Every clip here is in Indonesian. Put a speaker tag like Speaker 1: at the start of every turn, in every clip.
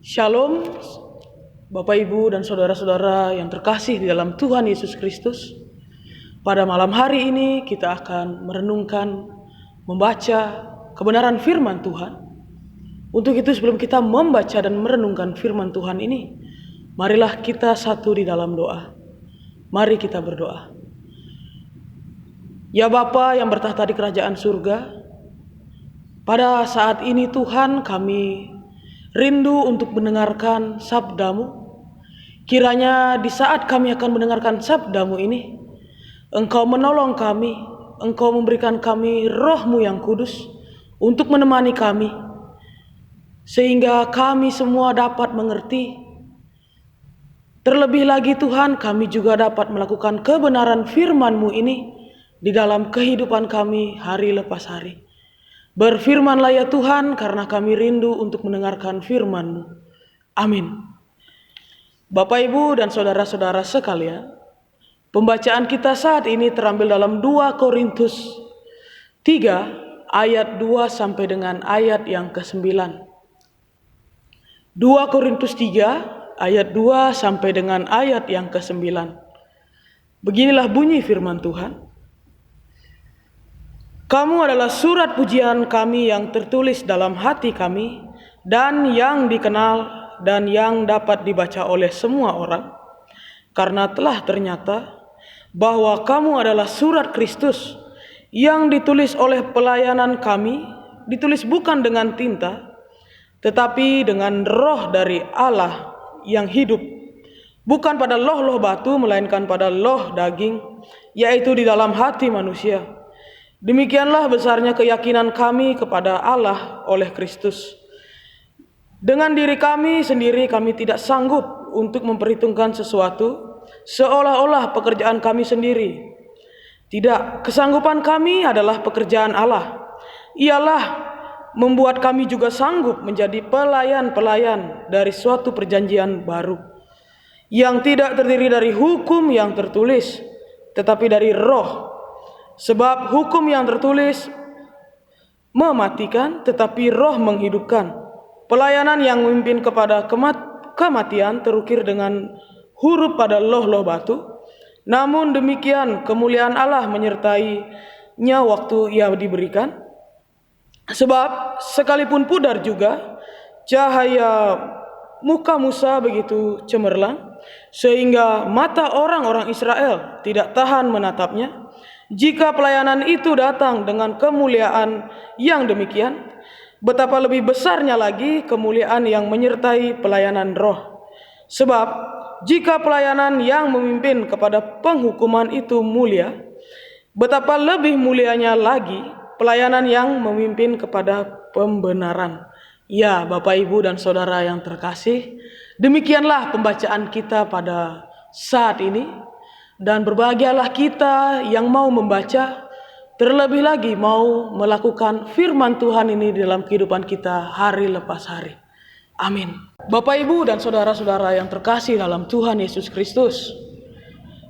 Speaker 1: Shalom, Bapak Ibu dan saudara-saudara yang terkasih di dalam Tuhan Yesus Kristus. Pada malam hari ini kita akan merenungkan, membaca kebenaran firman Tuhan. Untuk itu sebelum kita membaca dan merenungkan firman Tuhan ini, marilah kita satu di dalam doa. Mari kita berdoa. Ya Bapa yang bertahta di kerajaan surga, pada saat ini Tuhan kami rindu untuk mendengarkan sabda-Mu. Kiranya di saat kami akan mendengarkan sabda-Mu ini, Engkau menolong kami, Engkau memberikan kami Roh-Mu yang kudus untuk menemani kami, sehingga kami semua dapat mengerti. Terlebih lagi Tuhan, kami juga dapat melakukan kebenaran firman-Mu ini di dalam kehidupan kami hari lepas hari. Berfirmanlah ya Tuhan, karena kami rindu untuk mendengarkan firman-Mu. Amin. Bapak, Ibu, dan saudara-saudara sekalian, pembacaan kita saat ini terambil dalam 2 Korintus 3 ayat 2 sampai dengan ayat yang ke-9. 2 Korintus 3 ayat 2 sampai dengan ayat yang ke-9. Beginilah bunyi firman Tuhan. Kamu adalah surat pujian kami yang tertulis dalam hati kami dan yang dikenal dan yang dapat dibaca oleh semua orang, karena telah ternyata bahwa kamu adalah surat Kristus yang ditulis oleh pelayanan kami, ditulis bukan dengan tinta, tetapi dengan Roh dari Allah yang hidup, bukan pada loh-loh batu, melainkan pada loh daging, yaitu di dalam hati manusia. Demikianlah besarnya keyakinan kami kepada Allah oleh Kristus. Dengan diri kami sendiri kami tidak sanggup untuk memperhitungkan sesuatu seolah-olah pekerjaan kami sendiri. Tidak, kesanggupan kami adalah pekerjaan Allah. Ialah membuat kami juga sanggup menjadi pelayan-pelayan dari suatu perjanjian baru, yang tidak terdiri dari hukum yang tertulis, tetapi dari Roh. Sebab hukum yang tertulis mematikan, tetapi Roh menghidupkan. Pelayanan yang memimpin kepada kematian terukir dengan huruf pada loh-loh batu. Namun demikian kemuliaan Allah menyertainya waktu ia diberikan. Sebab sekalipun pudar juga cahaya muka Musa begitu cemerlang, sehingga mata orang-orang Israel tidak tahan menatapnya. Jika pelayanan itu datang dengan kemuliaan yang demikian, betapa lebih besarnya lagi kemuliaan yang menyertai pelayanan Roh. Sebab jika pelayanan yang memimpin kepada penghukuman itu mulia, betapa lebih mulianya lagi pelayanan yang memimpin kepada pembenaran. Ya, Bapak, Ibu, dan saudara yang terkasih, demikianlah pembacaan kita pada saat ini. Dan berbahagialah kita yang mau membaca, terlebih lagi mau melakukan firman Tuhan ini dalam kehidupan kita hari lepas hari. Amin. Bapak, Ibu, dan saudara-saudara yang terkasih dalam Tuhan Yesus Kristus,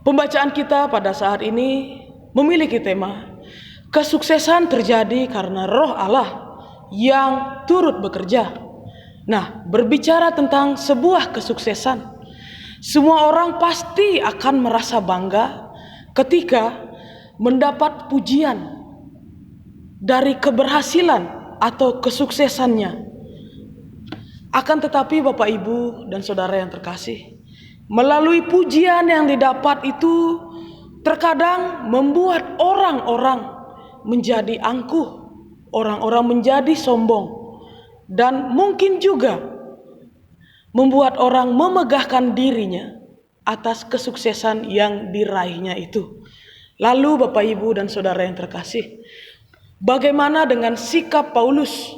Speaker 1: pembacaan kita pada saat ini memiliki tema kesuksesan terjadi karena Roh Allah yang turut bekerja. Nah, berbicara tentang sebuah kesuksesan, semua orang pasti akan merasa bangga ketika mendapat pujian dari keberhasilan atau kesuksesannya. Akan tetapi Bapak, Ibu, dan saudara yang terkasih, melalui pujian yang didapat itu terkadang membuat orang-orang menjadi angkuh, orang-orang menjadi sombong, dan mungkin juga membuat orang memegahkan dirinya atas kesuksesan yang diraihnya itu. Lalu Bapak, Ibu, dan saudara yang terkasih, bagaimana dengan sikap Paulus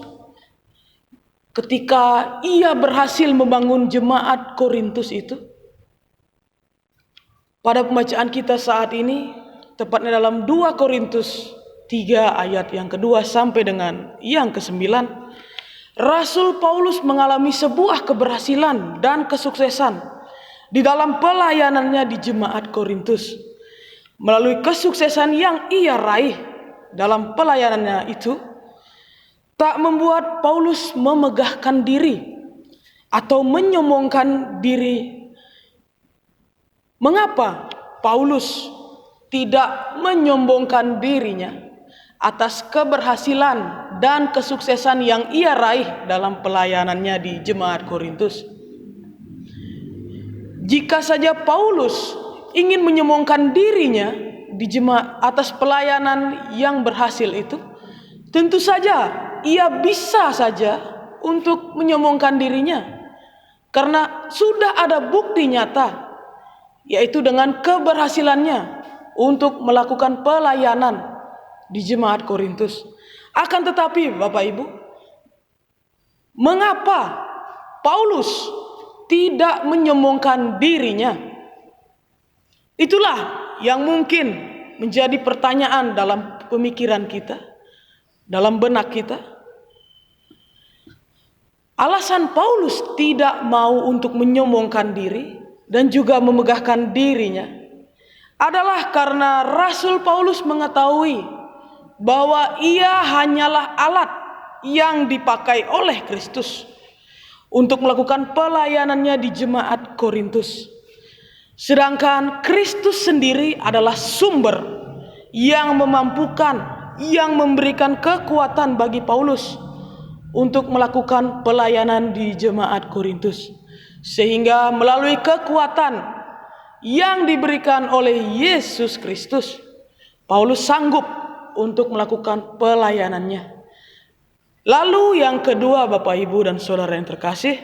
Speaker 1: ketika ia berhasil membangun jemaat Korintus itu? Pada pembacaan kita saat ini, tepatnya dalam 2 Korintus 3 ayat yang kedua sampai dengan yang ke-9, Rasul Paulus mengalami sebuah keberhasilan dan kesuksesan di dalam pelayanannya di jemaat Korintus. Melalui kesuksesan yang ia raih dalam pelayanannya itu, tak membuat Paulus memegahkan diri. atau menyombongkan diri. Mengapa Paulus tidak menyombongkan dirinya atas keberhasilan dan kesuksesan yang ia raih dalam pelayanannya di jemaat Korintus? Jika saja Paulus ingin menyombongkan dirinya di jemaat atas pelayanan yang berhasil itu, tentu saja ia bisa saja untuk menyombongkan dirinya, karena sudah ada bukti nyata, yaitu dengan keberhasilannya untuk melakukan pelayanan di jemaat Korintus. Akan tetapi Bapak Ibu, mengapa Paulus tidak menyombongkan dirinya? Itulah yang mungkin menjadi pertanyaan dalam pemikiran kita, dalam benak kita. Alasan Paulus tidak mau untuk menyombongkan diri dan juga memegahkan dirinya adalah karena Rasul Paulus mengetahui bahwa ia hanyalah alat yang dipakai oleh Kristus untuk melakukan pelayanannya di jemaat Korintus. Sedangkan Kristus sendiri adalah sumber yang memampukan, yang memberikan kekuatan bagi Paulus untuk melakukan pelayanan di jemaat Korintus. Sehingga melalui kekuatan yang diberikan oleh Yesus Kristus, Paulus sanggup untuk melakukan pelayanannya. Lalu yang kedua Bapak Ibu dan Saudara yang terkasih,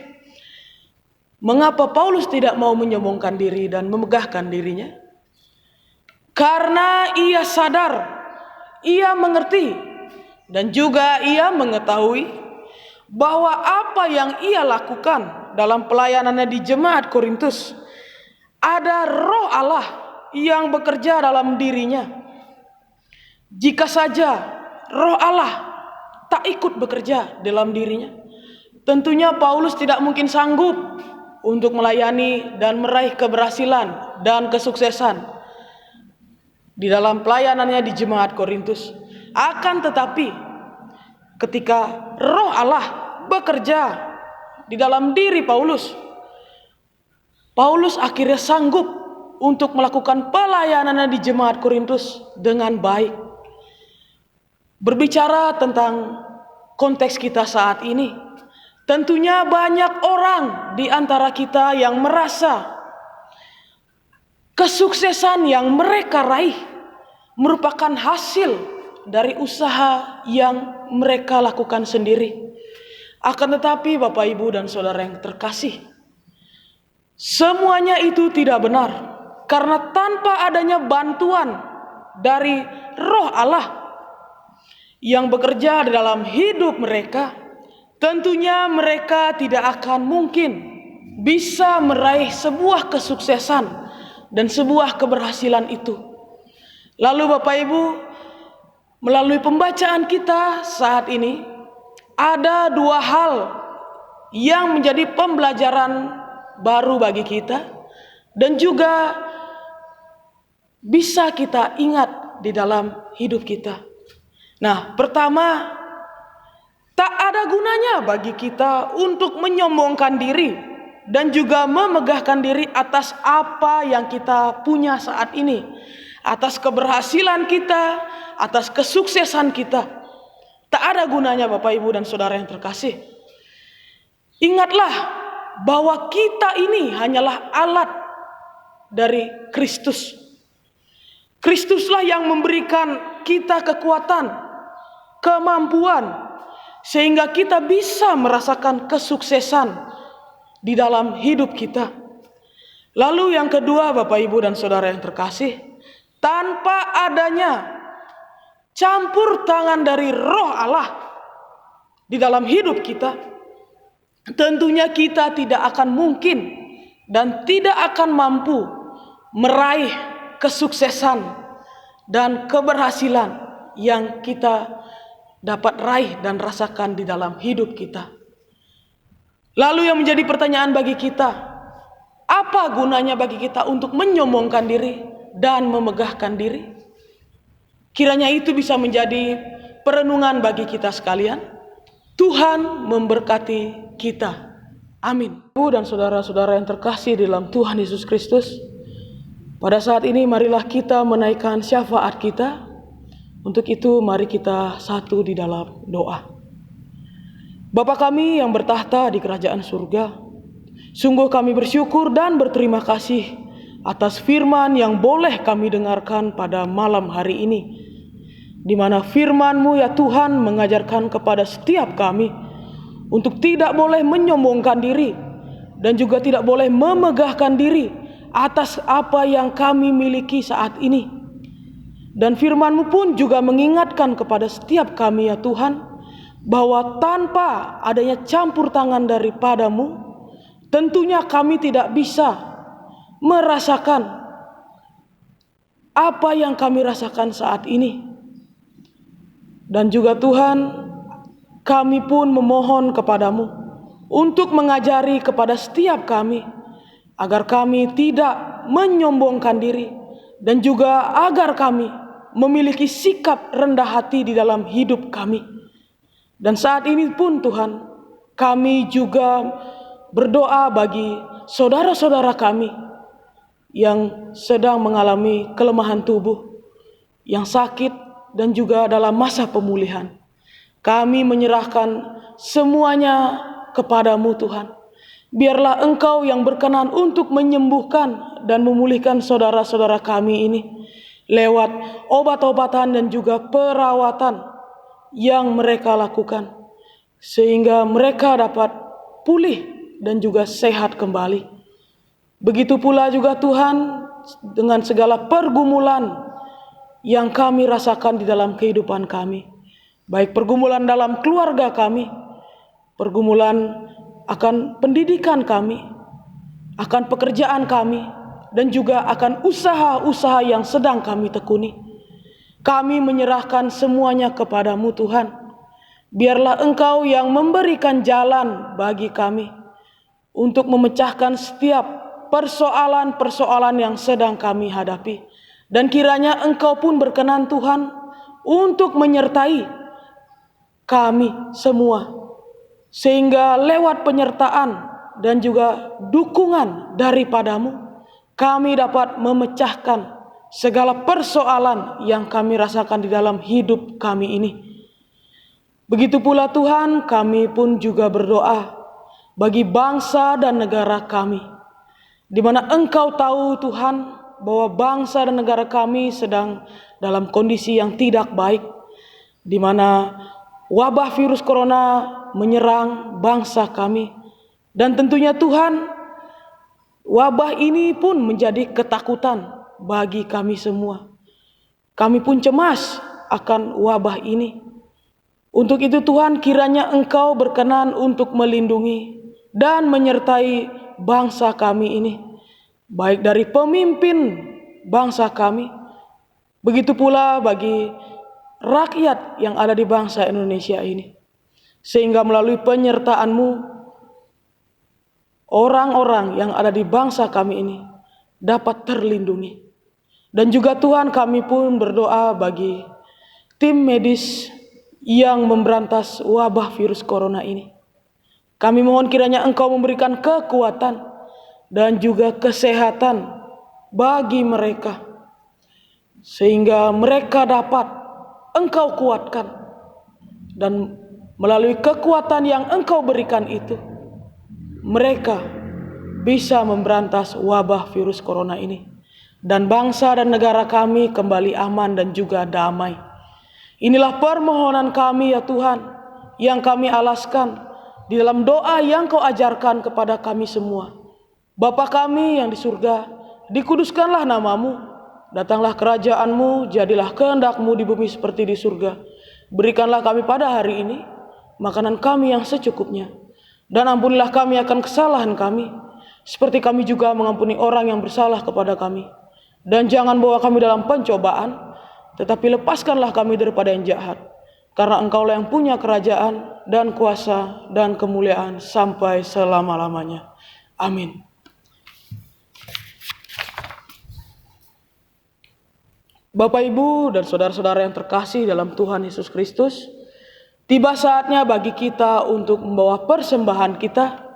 Speaker 1: mengapa Paulus tidak mau menyombongkan diri dan memegahkan dirinya? Karena ia sadar, ia mengerti, dan juga ia mengetahui bahwa apa yang ia lakukan dalam pelayanannya di jemaat Korintus, ada Roh Allah yang bekerja dalam dirinya. Jika saja Roh Allah tak ikut bekerja dalam dirinya, tentunya Paulus tidak mungkin sanggup untuk melayani dan meraih keberhasilan dan kesuksesan di dalam pelayanannya di jemaat Korintus. Akan tetapi ketika Roh Allah bekerja di dalam diri Paulus, Paulus akhirnya sanggup untuk melakukan pelayanannya di jemaat Korintus dengan baik. Berbicara tentang konteks kita saat ini, tentunya banyak orang di antara kita yang merasa kesuksesan yang mereka raih merupakan hasil dari usaha yang mereka lakukan sendiri. Akan tetapi Bapak Ibu dan Saudara yang terkasih, semuanya itu tidak benar, karena tanpa adanya bantuan dari Roh Allah yang bekerja di dalam hidup mereka, tentunya mereka tidak akan mungkin bisa meraih sebuah kesuksesan dan sebuah keberhasilan itu. Lalu Bapak Ibu, melalui pembacaan kita saat ini, ada dua hal yang menjadi pembelajaran baru bagi kita dan juga bisa kita ingat di dalam hidup kita. Nah, pertama, tak ada gunanya bagi kita untuk menyombongkan diri dan juga memegahkan diri atas apa yang kita punya saat ini, atas keberhasilan kita, atas kesuksesan kita. Tak ada gunanya Bapak Ibu dan Saudara yang terkasih. Ingatlah bahwa kita ini hanyalah alat dari Kristus. Kristuslah yang memberikan kita kekuatan, kemampuan, sehingga kita bisa merasakan kesuksesan di dalam hidup kita. Lalu yang kedua Bapak Ibu dan Saudara yang terkasih, tanpa adanya campur tangan dari Roh Allah di dalam hidup kita, tentunya kita tidak akan mungkin dan tidak akan mampu meraih kesuksesan dan keberhasilan yang kita dapat raih dan rasakan di dalam hidup kita. Lalu yang menjadi pertanyaan bagi kita, apa gunanya bagi kita untuk menyombongkan diri dan memegahkan diri? Kiranya itu bisa menjadi perenungan bagi kita sekalian. Tuhan memberkati kita. Amin. Ibu dan saudara-saudara yang terkasih di dalam Tuhan Yesus Kristus, pada saat ini marilah kita menaikkan syafaat kita. Untuk itu mari kita satu di dalam doa. Bapa kami yang bertahta di kerajaan surga, sungguh kami bersyukur dan berterima kasih atas firman yang boleh kami dengarkan pada malam hari ini, di mana firman-Mu ya Tuhan mengajarkan kepada setiap kami untuk tidak boleh menyombongkan diri dan juga tidak boleh memegahkan diri atas apa yang kami miliki saat ini. Dan firman-Mu pun juga mengingatkan kepada setiap kami ya Tuhan, bahwa tanpa adanya campur tangan daripada-Mu, tentunya kami tidak bisa merasakan apa yang kami rasakan saat ini. Dan juga Tuhan, kami pun memohon kepadamu untuk mengajari kepada setiap kami, agar kami tidak menyombongkan diri, dan juga agar kami memiliki sikap rendah hati di dalam hidup kami. Dan saat ini pun Tuhan, kami juga berdoa bagi saudara-saudara kami yang sedang mengalami kelemahan tubuh, yang sakit dan juga dalam masa pemulihan. Kami menyerahkan semuanya kepadamu Tuhan. Biarlah Engkau yang berkenan untuk menyembuhkan dan memulihkan saudara-saudara kami ini lewat obat-obatan dan juga perawatan yang mereka lakukan, sehingga mereka dapat pulih dan juga sehat kembali. Begitu pula juga Tuhan, dengan segala pergumulan yang kami rasakan di dalam kehidupan kami, baik pergumulan dalam keluarga kami, pergumulan akan pendidikan kami, akan pekerjaan kami, dan juga akan usaha-usaha yang sedang kami tekuni. Kami menyerahkan semuanya kepadamu Tuhan. Biarlah Engkau yang memberikan jalan bagi kami untuk memecahkan setiap persoalan-persoalan yang sedang kami hadapi. Dan kiranya Engkau pun berkenan Tuhan untuk menyertai kami semua, sehingga lewat penyertaan dan juga dukungan daripadamu, kami dapat memecahkan segala persoalan yang kami rasakan di dalam hidup kami ini. Begitu pula Tuhan, kami pun juga berdoa bagi bangsa dan negara kami, di mana Engkau tahu Tuhan bahwa bangsa dan negara kami sedang dalam kondisi yang tidak baik, di mana wabah virus corona menyerang bangsa kami. Dan tentunya Tuhan, wabah ini pun menjadi ketakutan bagi kami semua. Kami pun cemas akan wabah ini. Untuk itu Tuhan, kiranya Engkau berkenan untuk melindungi dan menyertai bangsa kami ini, baik dari pemimpin bangsa kami, begitu pula bagi rakyat yang ada di bangsa Indonesia ini. Sehingga melalui penyertaan-Mu, orang-orang yang ada di bangsa kami ini dapat terlindungi. Dan juga Tuhan, kami pun berdoa bagi tim medis yang memberantas wabah virus corona ini. Kami mohon kiranya Engkau memberikan kekuatan dan juga kesehatan bagi mereka, sehingga mereka dapat Engkau kuatkan, dan melalui kekuatan yang Engkau berikan itu, mereka bisa memberantas wabah virus corona ini, dan bangsa dan negara kami kembali aman dan juga damai. Inilah permohonan kami ya Tuhan, yang kami alaskan di dalam doa yang Kau ajarkan kepada kami semua. Bapa kami yang di surga, dikuduskanlah nama-Mu, datanglah kerajaan-Mu, jadilah kehendak-Mu di bumi seperti di surga. Berikanlah kami pada hari ini makanan kami yang secukupnya, dan ampunilah kami akan kesalahan kami, seperti kami juga mengampuni orang yang bersalah kepada kami. Dan jangan bawa kami dalam pencobaan, tetapi lepaskanlah kami daripada yang jahat. Karena Engkaulah yang punya kerajaan dan kuasa dan kemuliaan sampai selama-lamanya. Amin. Bapak, Ibu, dan saudara-saudara yang terkasih dalam Tuhan Yesus Kristus, tiba saatnya bagi kita untuk membawa persembahan kita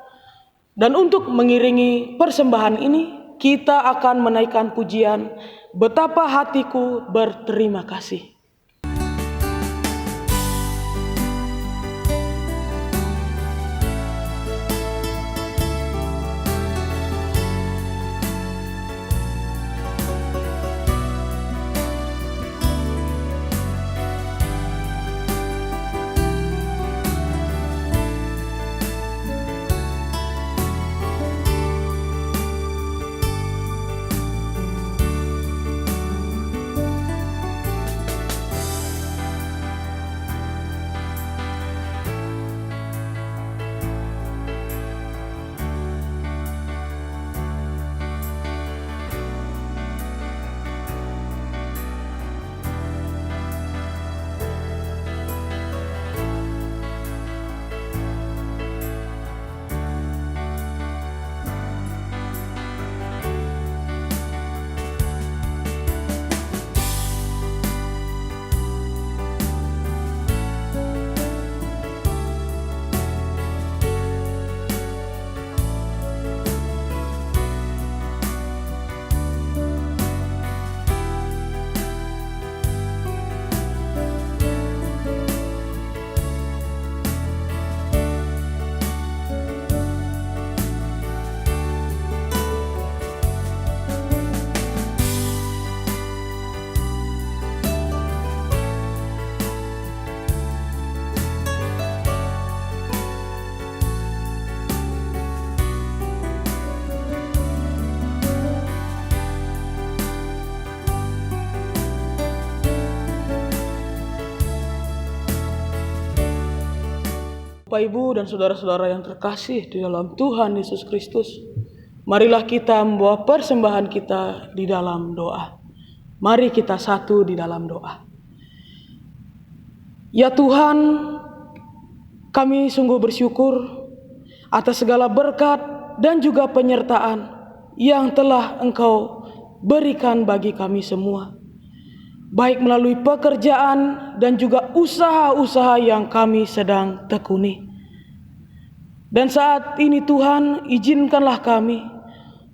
Speaker 1: Dan untuk mengiringi persembahan ini, kita akan menaikkan pujian Betapa Hatiku Berterima Kasih. Bapak, Ibu, dan saudara-saudara yang terkasih di dalam Tuhan Yesus Kristus, marilah kita membawa persembahan kita di dalam doa. Mari kita satu di dalam doa. Ya Tuhan, kami sungguh bersyukur atas segala berkat dan juga penyertaan yang telah Engkau berikan bagi kami semua, baik melalui pekerjaan dan juga usaha-usaha yang kami sedang tekuni. Dan saat ini Tuhan, izinkanlah kami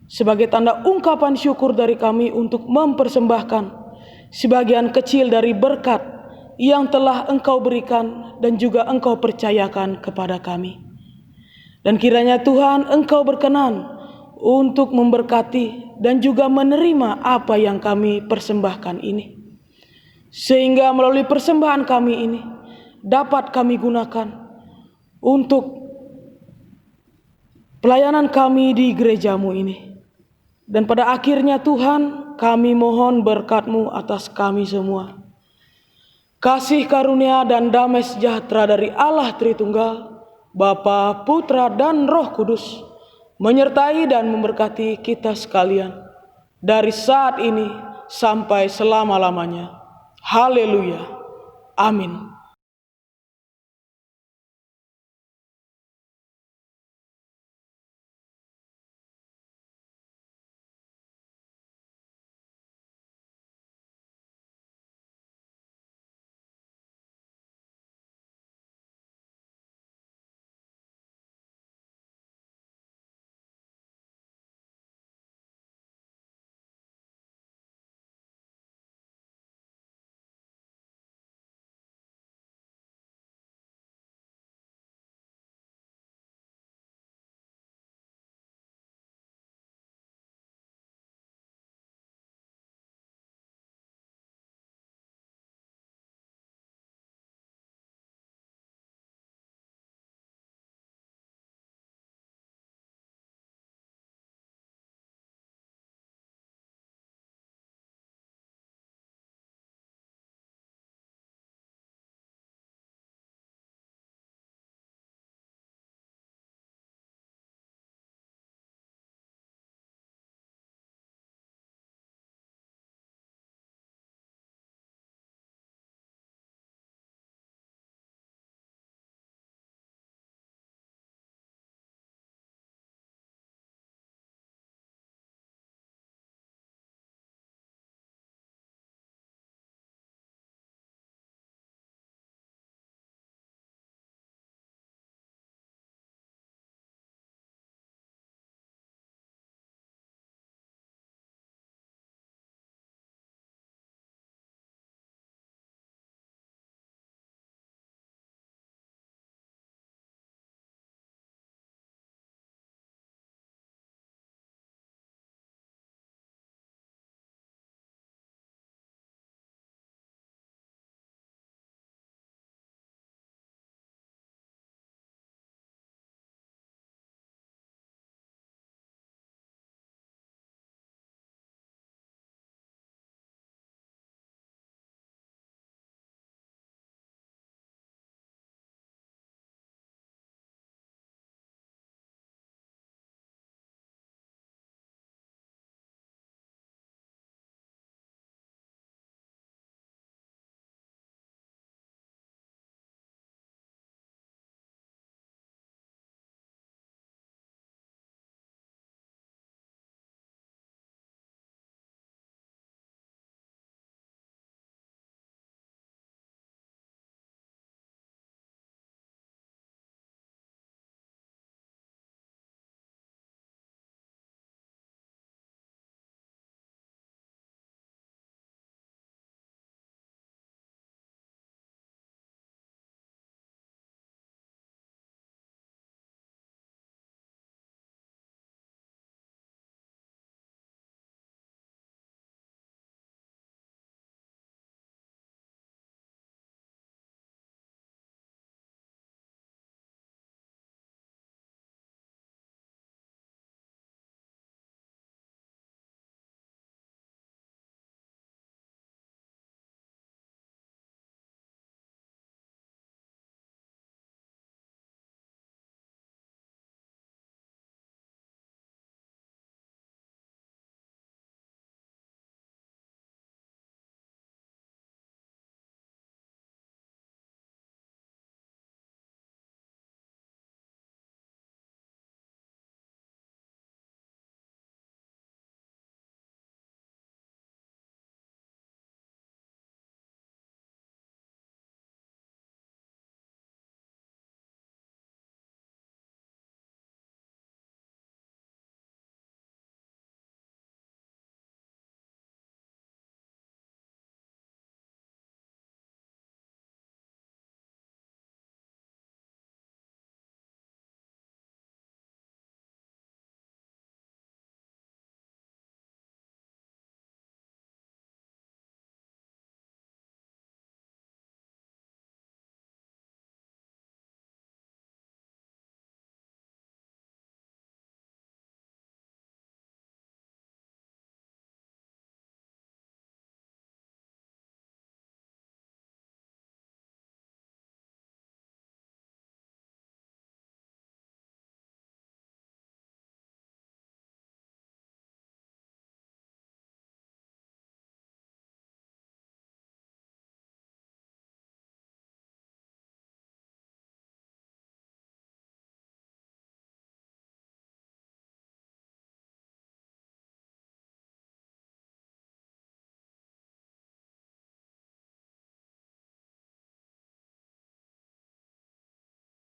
Speaker 1: sebagai tanda ungkapan syukur dari kami untuk mempersembahkan sebagian kecil dari berkat yang telah Engkau berikan dan juga Engkau percayakan kepada kami. Dan kiranya Tuhan, Engkau berkenan untuk memberkati dan juga menerima apa yang kami persembahkan ini, sehingga melalui persembahan kami ini dapat kami gunakan untuk pelayanan kami di gerejamu ini. Dan pada akhirnya Tuhan, kami mohon berkat-Mu atas kami semua. Kasih karunia dan damai sejahtera dari Allah Tritunggal, Bapa, Putra, dan Roh Kudus menyertai dan memberkati kita sekalian dari saat ini sampai selama-lamanya. Haleluya. Amin.